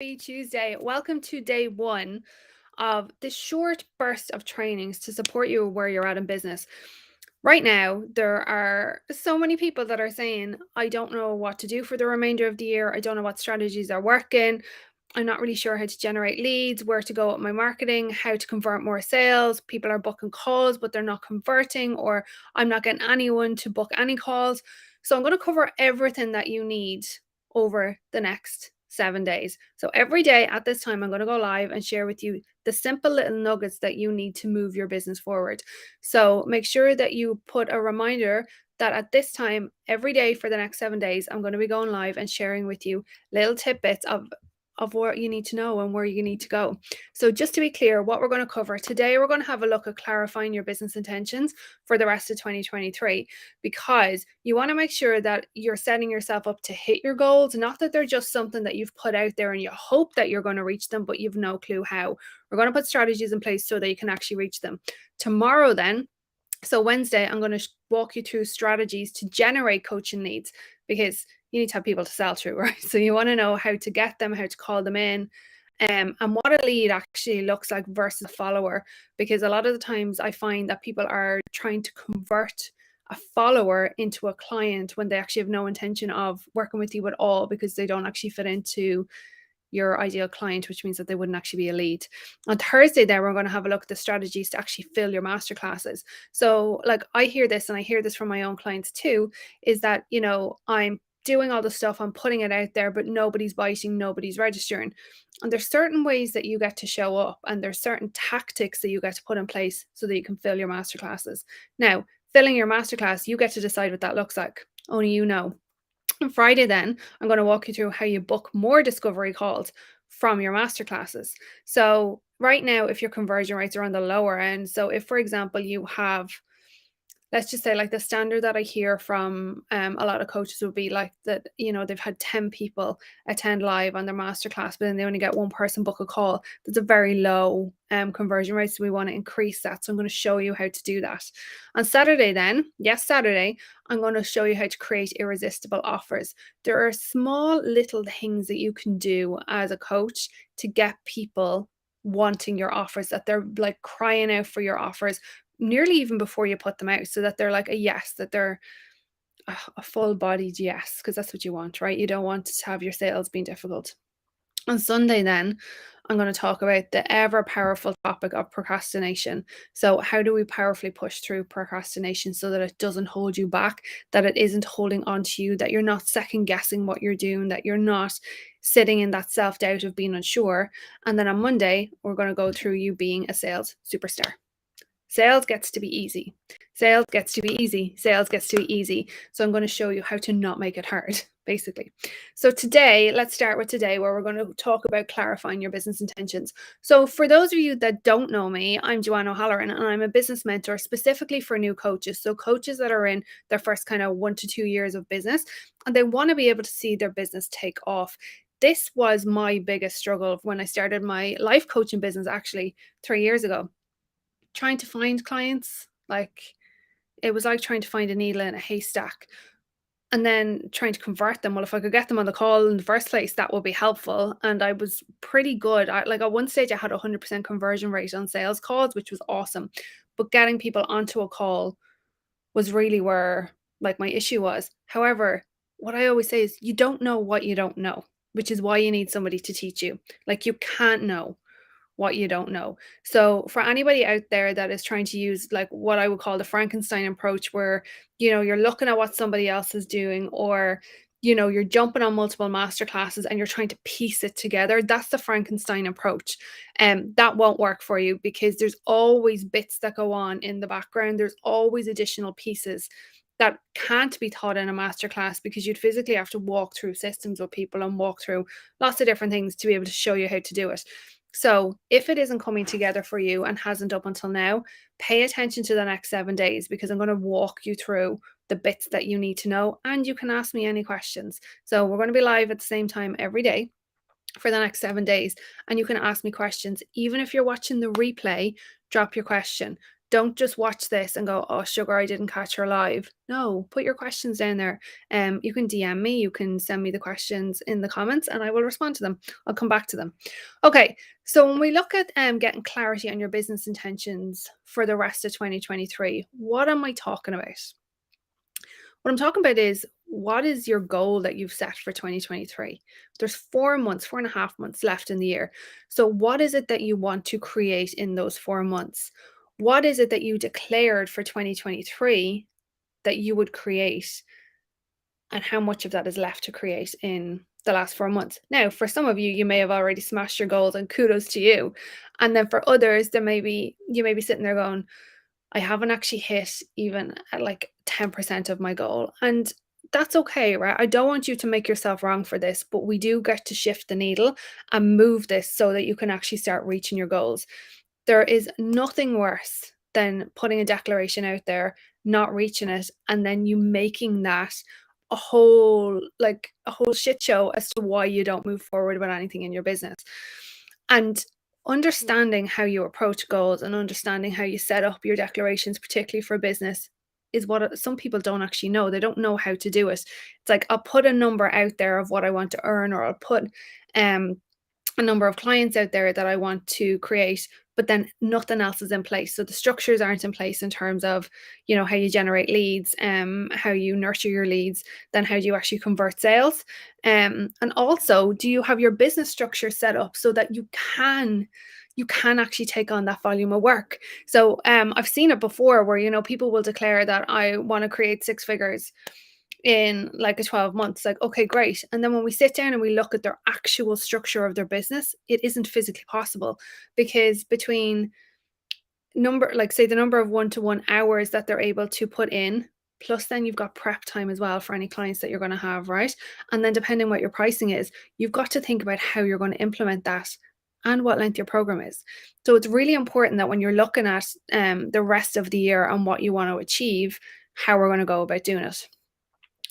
Happy Tuesday. Welcome to day one of this short burst of trainings to support you where you're at in business. Right now, there are so many people that are saying, I don't know what to do for the remainder of the year. I don't know what strategies are working. I'm not really sure how to generate leads, where to go with my marketing, how to convert more sales. People are booking calls, but they're not converting, or I'm not getting anyone to book any calls. So I'm going to cover everything that you need over the next 7 days. So every day at this time, I'm going to go live and share with you the simple little nuggets that you need to move your business forward. So make sure that you put a reminder that at this time, every day for the next 7 days, I'm going to be going live and sharing with you little tidbits of what you need to know and where you need to go. So just to be clear, what we're going to cover today, we're going to have a look at clarifying your business intentions for the rest of 2023, because you want to make sure that you're setting yourself up to hit your goals, not that they're just something that you've put out there and you hope that you're going to reach them, but you've no clue how. We're going to put strategies in place so that you can actually reach them. Tomorrow then, so Wednesday, I'm going to walk you through strategies to generate coaching leads, because you need to have people to sell to, right? So you want to know how to get them, how to call them in, and what a lead actually looks like versus a follower. Because a lot of the times I find that people are trying to convert a follower into a client when they actually have no intention of working with you at all, because they don't actually fit into your ideal client, which means that they wouldn't actually be a lead. On Thursday, then we're going to have a look at the strategies to actually fill your masterclasses. So, like, I hear this, and I hear this from my own clients too, is that, I'm doing all the stuff, I'm putting it out there, but nobody's biting, nobody's registering. And there's certain ways that you get to show up, and there's certain tactics that you get to put in place so that you can fill your masterclasses. Now, filling your masterclass, you get to decide what that looks like. Only you know. On Friday, then, I'm going to walk you through how you book more discovery calls from your masterclasses. So, right now, if your conversion rates are on the lower end, so if, for example, you have, let's just say, like, the standard that I hear from a lot of coaches would be like that, they've had 10 people attend live on their masterclass, but then they only get one person book a call. That's a very low conversion rate. So we want to increase that. So I'm going to show you how to do that. On Saturday, then, yes, Saturday, I'm going to show you how to create irresistible offers. There are small little things that you can do as a coach to get people wanting your offers, that they're like crying out for your offers nearly even before you put them out, so that they're like a yes, that they're a full-bodied yes, because that's what you want, right? You don't want to have your sales being difficult. On Sunday, then, I'm going to talk about the ever powerful topic of procrastination. So, how do we powerfully push through procrastination so that it doesn't hold you back, that it isn't holding on to you, that you're not second guessing what you're doing, that you're not sitting in that self doubt of being unsure. And then on Monday, we're going to go through you being a sales superstar. Sales gets to be easy. Sales gets to be easy. Sales gets to be easy. So I'm going to show you how to not make it hard, basically. So today, let's start with today, where we're going to talk about clarifying your business intentions. So for those of you that don't know me, I'm Joanne O'Halloran, and I'm a business mentor specifically for new coaches. So coaches that are in their first kind of 1 to 2 years of business, and they want to be able to see their business take off. This was my biggest struggle when I started my life coaching business, actually 3 years ago. Trying to find clients, like, it was like trying to find a needle in a haystack, and then trying to convert them. Well, if I could get them on the call in the first place, that would be helpful, and I was pretty good. Like, at one stage, I had a 100% conversion rate on sales calls, which was awesome, but getting people onto a call was really where, like, my issue was. However, what I always say is you don't know what you don't know, which is why you need somebody to teach you. Like, you can't know what you don't know. So for anybody out there that is trying to use, like, what I would call the Frankenstein approach, where, you're looking at what somebody else is doing, or, you're jumping on multiple master classes and you're trying to piece it together, that's the Frankenstein approach. And that won't work for you, because there's always bits that go on in the background. There's always additional pieces that can't be taught in a masterclass, because you'd physically have to walk through systems with people and walk through lots of different things to be able to show you how to do it. So, if it isn't coming together for you and hasn't up until now, pay attention to the next 7 days, because I'm going to walk you through the bits that you need to know, and you can ask me any questions. So, we're going to be live at the same time every day for the next 7 days, and you can ask me questions. Even if you're watching the replay, drop your question. Don't just watch this and go, "Oh, sugar, I didn't catch her live." No, put your questions down there. You can DM me, you can send me the questions in the comments, and I will respond to them. I'll come back to them. Okay, so when we look at getting clarity on your business intentions for the rest of 2023, what am I talking about? What I'm talking about is, what is your goal that you've set for 2023? There's 4 months, 4.5 months left in the year. So, what is it that you want to create in those 4 months? What is it that you declared for 2023 that you would create? And how much of that is left to create in the last 4 months? Now, for some of you, you may have already smashed your goals, and kudos to you. And then for others, you may be sitting there going, I haven't actually hit even at like 10% of my goal. And that's okay, right? I don't want you to make yourself wrong for this, but we do get to shift the needle and move this so that you can actually start reaching your goals. There is nothing worse than putting a declaration out there, not reaching it, and then you making that a whole shit show as to why you don't move forward with anything in your business. And understanding how you approach goals and understanding how you set up your declarations, particularly for business, is what some people don't actually know. They don't know how to do it. It's like, I'll put a number out there of what I want to earn, or I'll put um a number of clients out there that I want to create, but then nothing else is in place. So the structures aren't in place in terms of, how you generate leads, how you nurture your leads, then how do you actually convert sales? And also, do you have your business structure set up so that you can actually take on that volume of work? So I've seen it before where, people will declare that I want to create 6 figures in like a 12 months. Like, okay, great. And then when we sit down and we look at their actual structure of their business, it isn't physically possible, because between say the number of one-to-one hours that they're able to put in, plus then you've got prep time as well for any clients that you're going to have, right? And then depending what your pricing is, you've got to think about how you're going to implement that and what length your program is. So it's really important that when you're looking at the rest of the year and what you want to achieve, how we're going to go about doing it.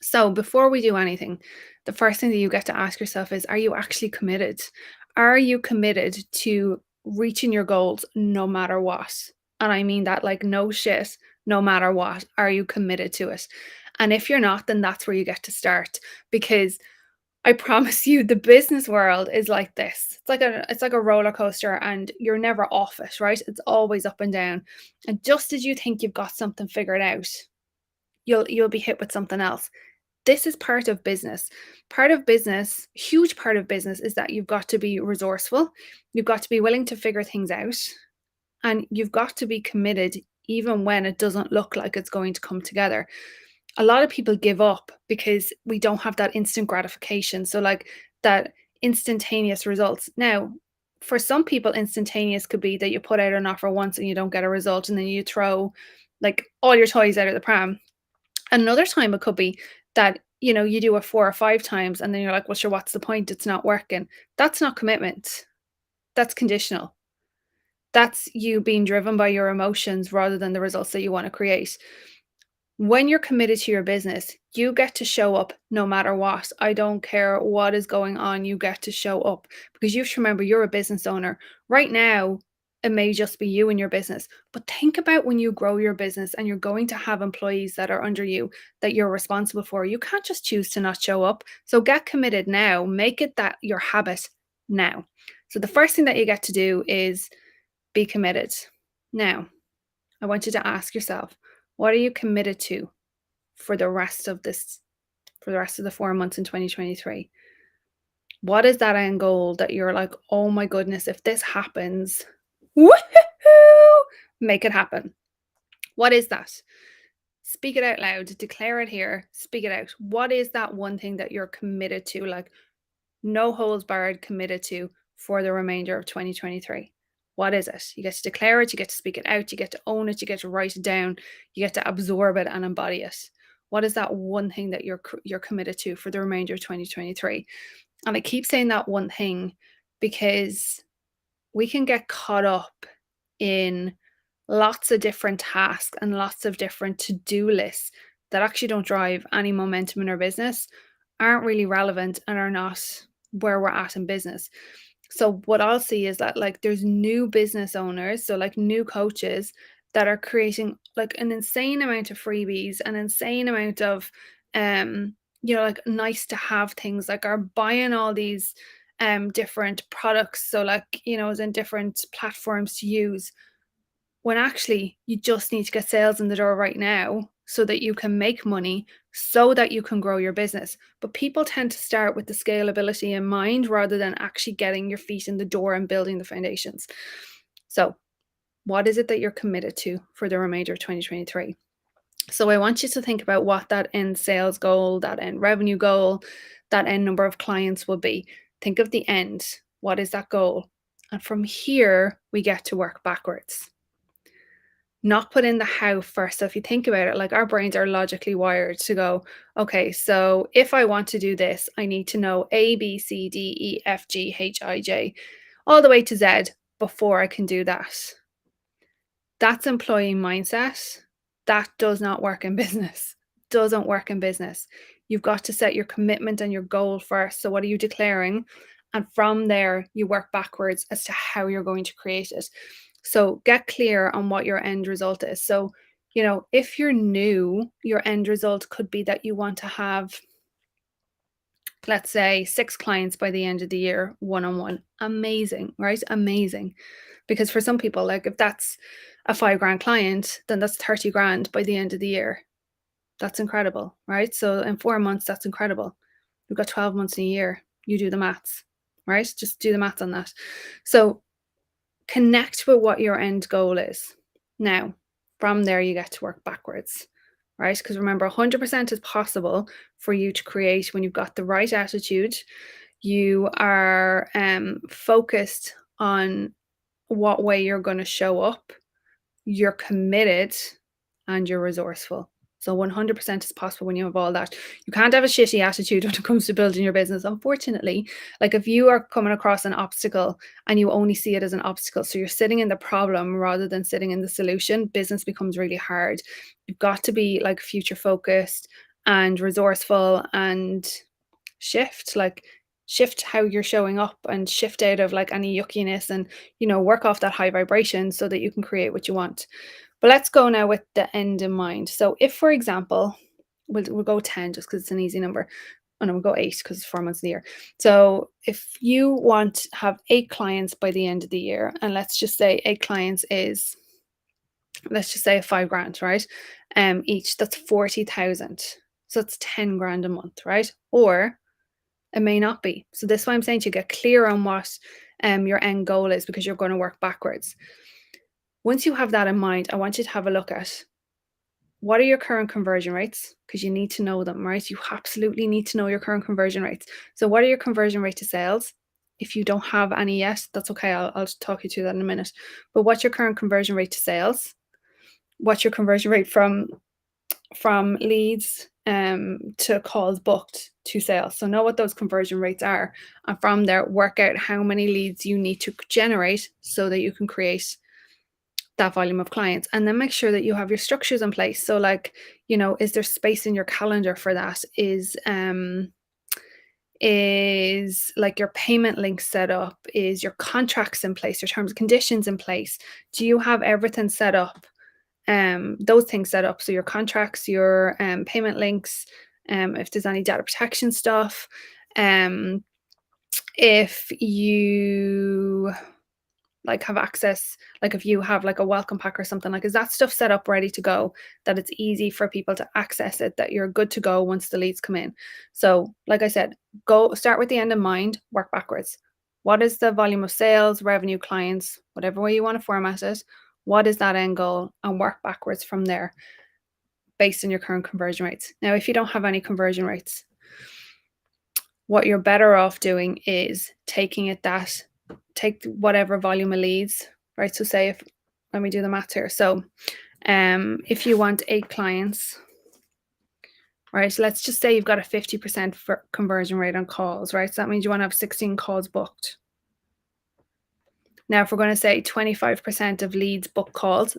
So before we do anything, the first thing that you get to ask yourself is, are you actually committed? Are you committed to reaching your goals no matter what? And I mean that like no shit, no matter what. Are you committed to it? And if you're not, then that's where you get to start, because I promise you, the business world is like this. It's like a roller coaster, and you're never off it, right? It's always up and down. And just as you think you've got something figured out, you'll be hit with something else. This is part of business. Part of business, huge part of business, is that you've got to be resourceful. You've got to be willing to figure things out, and you've got to be committed even when it doesn't look like it's going to come together. A lot of people give up because we don't have that instant gratification. So, like, that instantaneous results. Now, for some people, instantaneous could be that you put out an offer once and you don't get a result, and then you throw like all your toys out of the pram. Another time it could be that, you do it 4 or 5 times and then you're like, "Well, sure, what's the point? It's not working." That's not commitment. That's conditional. That's you being driven by your emotions rather than the results that you wanna create. When you're committed to your business, you get to show up no matter what. I don't care what is going on, you get to show up, because you have to remember, you're a business owner. Right now, it may just be you and your business, but think about when you grow your business and you're going to have employees that are under you that you're responsible for. You can't just choose to not show up. So get committed now. Make it that your habit now. So the first thing that you get to do is be committed. Now, I want you to ask yourself, what are you committed to for the rest of the 4 months in 2023? What is that end goal that you're like, "Oh my goodness, if this happens, woohoo, make it happen." What is that? Speak it out loud, declare it here, speak it out. What is that one thing that you're committed to, like no holds barred, committed to for the remainder of 2023? What is it? You get to declare it, you get to speak it out, you get to own it, you get to write it down, you get to absorb it and embody it. What is that one thing that you're committed to for the remainder of 2023? And I keep saying that one thing because we can get caught up in lots of different tasks and lots of different to-do lists that actually don't drive any momentum in our business, aren't really relevant, and are not where we're at in business. So what I'll see is that, like, there's new business owners, so like new coaches that are creating like an insane amount of freebies, an insane amount of like nice to have things, like are buying all these different products. So like, as in different platforms to use, when actually you just need to get sales in the door right now so that you can make money, so that you can grow your business. But people tend to start with the scalability in mind rather than actually getting your feet in the door and building the foundations. So what is it that you're committed to for the remainder of 2023? So I want you to think about what that end sales goal, that end revenue goal, that end number of clients will be. Think of the end. What is that goal? And from here, we get to work backwards. Not put in the how first. So if you think about it, like our brains are logically wired to go, okay, so if I want to do this, I need to know A, B, C, D, E, F, G, H, I, J, all the way to Z before I can do that. That's employee mindset. That does not work in business. Doesn't work in business. You've got to set your commitment and your goal first. So what are you declaring? And from there, you work backwards as to how you're going to create it. So get clear on what your end result is. So, if you're new, your end result could be that you want to have, let's say, 6 clients by the end of the year, one-on-one. Amazing, right? Amazing. Because for some people, like if that's a 5 grand client, then that's 30 grand by the end of the year. That's incredible, right? So in 4 months, that's incredible. We've got 12 months in a year. You do the maths, right? Just do the maths on that. So connect with what your end goal is. Now, from there, you get to work backwards, right? Because remember, 100% is possible for you to create when you've got the right attitude. You are focused on what way you're going to show up, you're committed, and you're resourceful. So 100% is possible when you have all that. You can't have a shitty attitude when it comes to building your business, unfortunately. Like if you are coming across an obstacle and you only see it as an obstacle, so you're sitting in the problem rather than sitting in the solution, business becomes really hard. You've got to be like future focused and resourceful and shift how you're showing up and shift out of like any yuckiness and work off that high vibration so that you can create what you want. But let's go now with the end in mind. So if, for example, we'll go 10 just because it's an easy number. Oh no, we'll go 8 because it's 4 months in the year. So if you want to have 8 clients by the end of the year, and let's just say 8 clients is, let's just say 5 grand, right? Each, that's 40,000. So it's 10 grand a month, right? Or it may not be. So this is why I'm saying to you, get clear on what your end goal is, because you're going to work backwards. Once you have that in mind, I want you to have a look at what are your current conversion rates, because you need to know them, right? You absolutely need to know your current conversion rates. So what are your conversion rate to sales? If you don't have any yet, that's okay. I'll talk you through that in a minute. But what's your current conversion rate to sales? What's your conversion rate from leads to calls booked to sales? So know what those conversion rates are, and from there work out how many leads you need to generate so that you can create that volume of clients. And then make sure that you have your structures in place. So like, is there space in your calendar for that? Is like your payment link set up? Is your contracts in place, your terms and conditions in place? Do you have everything set up? Those things set up. So your contracts, your payment links, if there's any data protection stuff, if you like have access, like if you have like a welcome pack or something, like is that stuff set up ready to go, that it's easy for people to access it, that you're good to go once the leads come in? So like I said, go start with the end in mind, work backwards. What is the volume of sales, revenue, clients, whatever way you want to format it? What is that end goal? And work backwards from there based on your current conversion rates. Now, if you don't have any conversion rates, what you're better off doing is take whatever volume of leads, right? So say if, let me do the math here. So if you want 8 clients, right? So let's just say you've got a 50% for conversion rate on calls, right? So that means you want to have 16 calls booked. Now, if we're going to say 25% of leads book calls,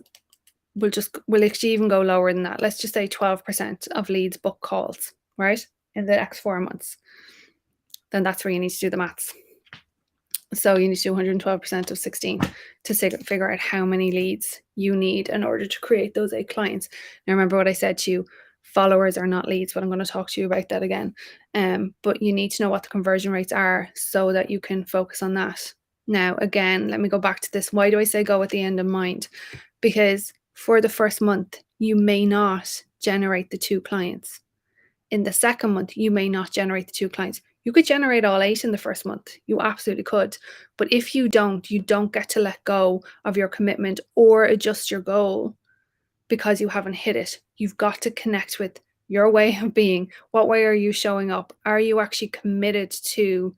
we'll actually even go lower than that. Let's just say 12% of leads book calls, right? In the next 4 months. Then that's where you need to do the maths. So you need to do 112% of 16 to figure out how many leads you need in order to create those 8 clients. Now, remember what I said to you, followers are not leads, but I'm going to talk to you about that again. But you need to know what the conversion rates are so that you can focus on that. Now, again, let me go back to this. Why do I say go with the end in mind? Because for the first month, you may not generate the 2 clients. In the second month, you may not generate the 2 clients. You could generate all 8 in the first month. You absolutely could. But if you don't get to let go of your commitment or adjust your goal because you haven't hit it. You've got to connect with your way of being. What way are you showing up? Are you actually committed to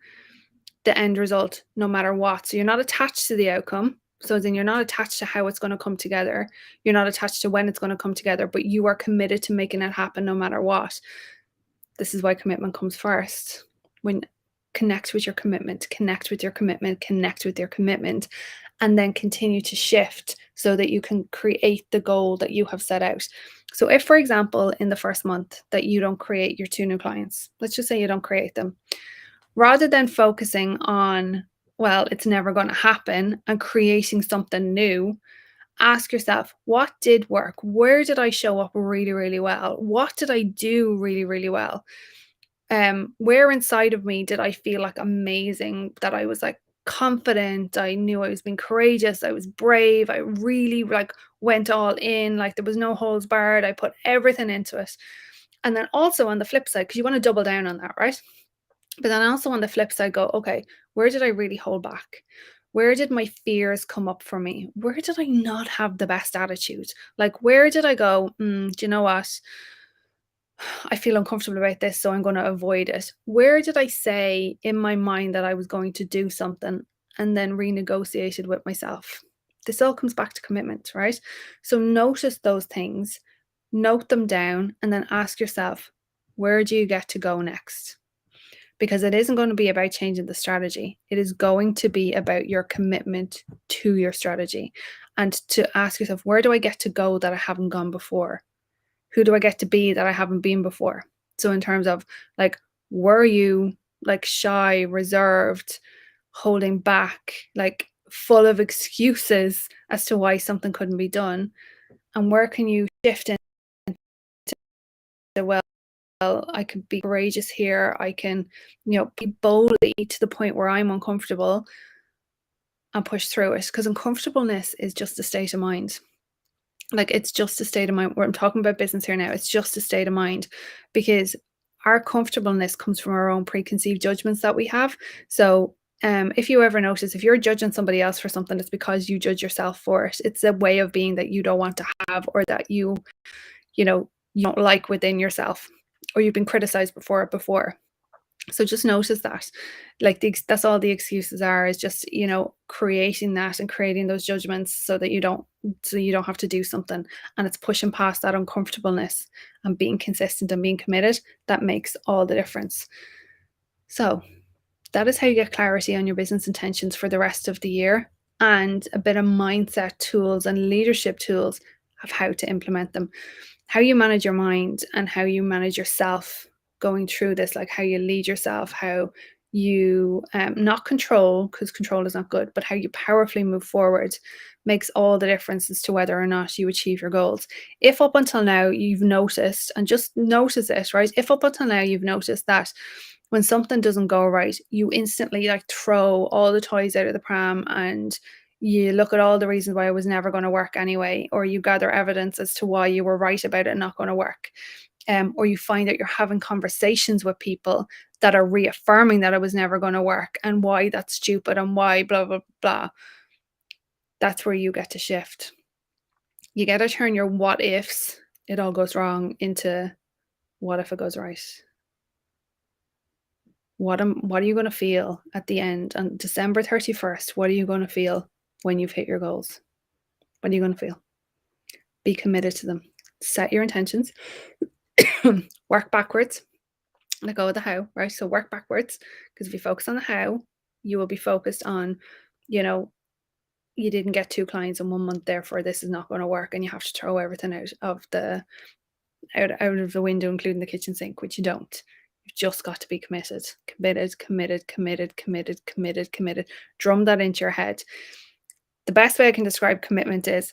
the end result no matter what? So you're not attached to the outcome. So then you're not attached to how it's going to come together. You're not attached to when it's going to come together, but you are committed to making it happen no matter what. This is why commitment comes first. When connect with your commitment, connect with your commitment, connect with your commitment, and then continue to shift so that you can create the goal that you have set out. So if, for example, in the first month that you don't create your 2 new clients, let's just say you don't create them, rather than focusing on, well, it's never going to happen and creating something new, ask yourself, what did work? Where did I show up really, really well? What did I do really, really well? Where inside of me did I feel like amazing, that I was like confident, I knew I was being courageous, I was brave, I really like went all in, like there was no holds barred, I put everything into it. And then also on the flip side, because you want to double down on that, right? But then also on the flip side, go, okay, where did I really hold back? Where did my fears come up for me? Where did I not have the best attitude? Like, where did I go, do you know what? I feel uncomfortable about this, so I'm going to avoid it. Where did I say in my mind that I was going to do something and then renegotiated with myself? This all comes back to commitment, right? So notice those things, note them down, and then ask yourself, where do you get to go next? Because it isn't going to be about changing the strategy. It is going to be about your commitment to your strategy, and to ask yourself, where do I get to go that I haven't gone before? Who do I get to be that I haven't been before? So in terms of like, were you like shy, reserved, holding back, like full of excuses as to why something couldn't be done? And where can you shift into, well, I can be courageous here. I can, be boldly to the point where I'm uncomfortable and push through it. Because uncomfortableness is just a state of mind. Like, it's just a state of mind. Where I'm talking about business here now, it's just a state of mind, because our comfortableness comes from our own preconceived judgments that we have. So if you ever notice, if you're judging somebody else for something, it's because you judge yourself for it. It's a way of being that you don't want to have, or that you know you don't like within yourself, or you've been criticized before. So just notice that, like, that's all the excuses are, is just, creating that and creating those judgments so that you don't have to do something. And it's pushing past that uncomfortableness and being consistent and being committed that makes all the difference. So that is how you get clarity on your business intentions for the rest of the year, and a bit of mindset tools and leadership tools of how to implement them. How you manage your mind and how you manage yourself going through this, like how you lead yourself, how you not control, because control is not good, but how you powerfully move forward makes all the difference as to whether or not you achieve your goals. If up until now you've noticed, and just notice it, right? If up until now you've noticed that when something doesn't go right, you instantly like throw all the toys out of the pram, and you look at all the reasons why it was never going to work anyway, or you gather evidence as to why you were right about it not going to work. Or you find that you're having conversations with people that are reaffirming that it was never going to work and why that's stupid and why blah, blah, blah. That's where you get to shift. You get to turn your what ifs, it all goes wrong, into what if it goes right? What are you going to feel at the end on December 31st? What are you going to feel when you've hit your goals? What are you going to feel? Be committed to them. Set your intentions. Work backwards. Let go of the how, right? So work backwards, because if you focus on the how, you will be focused on, you didn't get 2 clients in 1 month, therefore this is not going to work, and you have to throw everything out of the window, including the kitchen sink, which you don't. You've just got to be committed, committed, committed, committed, committed, committed, committed. Drum that into your head. The best way I can describe commitment is,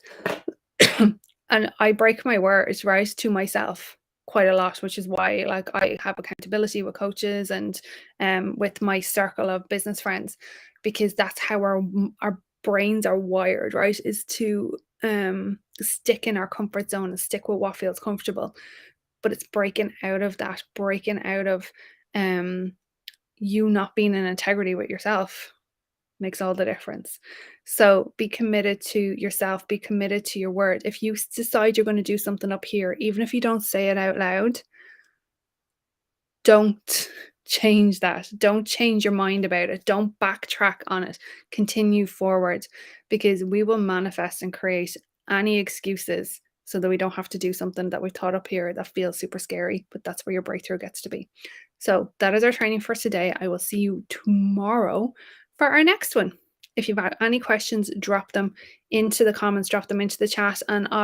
and I break my words, right, to myself quite a lot, which is why like I have accountability with coaches and with my circle of business friends, because that's how our brains are wired, right? Is to stick in our comfort zone and stick with what feels comfortable. But it's breaking out of that, breaking out of um you not being in integrity with yourself makes all the difference. So be committed to yourself, be committed to your word. If you decide you're going to do something up here, even if you don't say it out loud, don't change that. Don't change your mind about it. Don't backtrack on it. Continue forward, because we will manifest and create any excuses so that we don't have to do something that we thought up here that feels super scary, but that's where your breakthrough gets to be. So that is our training for today. I will see you tomorrow for our next one. If you've got any questions, drop them into the comments, drop them into the chat, and I